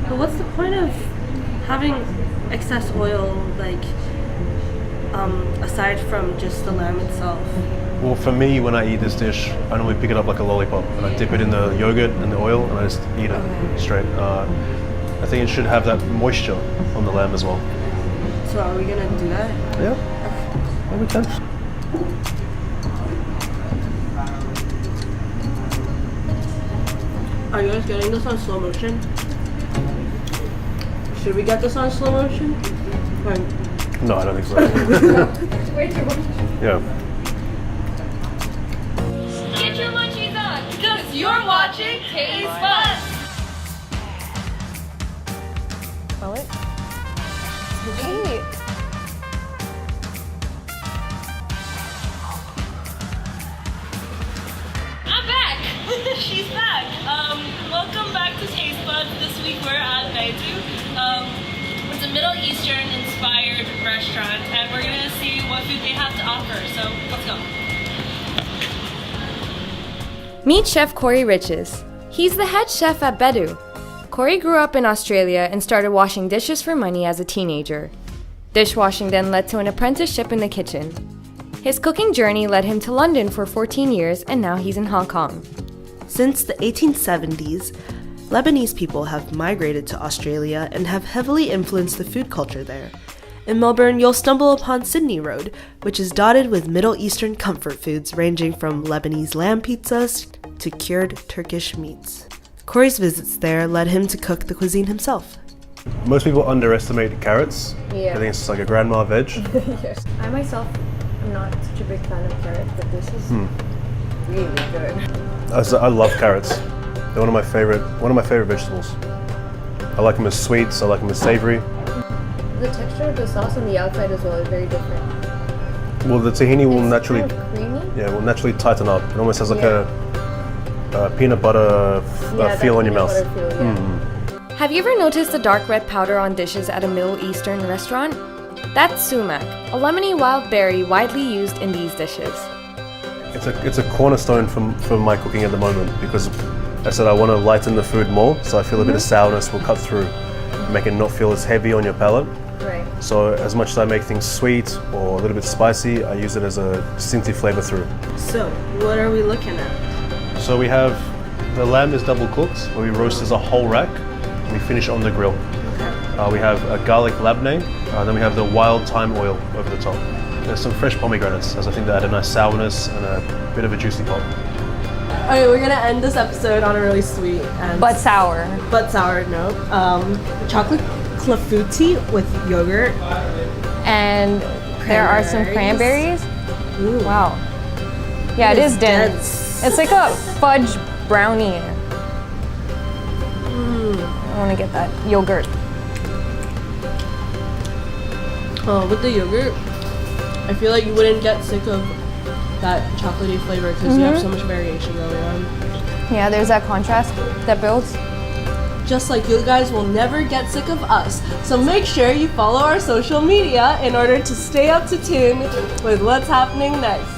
But what's the point of having excess oil, like, aside from just the lamb itself? Well, for me, when I eat this dish, I normally pick it up like a lollipop and I dip it in the yogurt and the oil and I just eat it straight. I think it should have that moisture on the lamb as well. So are we gonna do that? Yeah, we can. Are you guys getting this on slow motion? Should we get this on slow motion? No, I don't think so. Way too much. Yeah. Get your munchies on, because you're watching Taste Buds. Smell it? Sweet. I'm back. She's back. Welcome back to Taste Buds. This week we're at Bedu. It's a Middle Eastern inspired restaurant, and we're gonna see what food they have to offer. So let's go. Meet Chef Corey Riches. He's the head chef at Bedu. Corey grew up in Australia and started washing dishes for money as a teenager. Dishwashing then led to an apprenticeship in the kitchen. His cooking journey led him to London for 14 years, and now he's in Hong Kong. Since the 1870s, Lebanese people have migrated to Australia and have heavily influenced the food culture there. In Melbourne, you'll stumble upon Sydney Road, which is dotted with Middle Eastern comfort foods ranging from Lebanese lamb pizzas to cured Turkish meats. Corey's visits there led him to cook the cuisine himself. Most people underestimate carrots. Yeah. I think it's like a grandma veg. Yes. I myself am not such a big fan of carrots, but this is really good. I love carrots. They're one of my favorite vegetables. I like them as sweets. I like them as savory. The texture of the sauce on the outside as well is very different. Well, the tahini will It's naturally, kind of creamy. will naturally tighten up. It almost has like a peanut butter feel on your mouth. Have you ever noticed the dark red powder on dishes at a Middle Eastern restaurant? That's sumac, a lemony wild berry widely used in these dishes. It's a cornerstone for my cooking at the moment because I said I want to lighten the food more, so I feel a bit of sourness will cut through, make it not feel as heavy on your palate. Right. So as much as I make things sweet or a little bit spicy, I use it as a distinctive flavor through. So, what are we looking at? So we have, the lamb is double cooked, where we roast as a whole rack, and we finish on the grill. We have a garlic labneh, then we have the wild thyme oil over the top. There's some fresh pomegranates, as I think they add a nice sourness and a bit of a juicy pop. Okay, we're gonna end this episode on a really sweet and But sour. note. Chocolate clafouti with yogurt. And there are some cranberries. Ooh. Wow. Yeah, it is dense. It's like a fudge brownie. I want to get that yogurt. With the yogurt, I feel like you wouldn't get sick of that chocolatey flavor because you have so much variation going on. Yeah, there's that contrast that builds. Just like you guys will never get sick of us. So make sure you follow our social media in order to stay up to tune with what's happening next.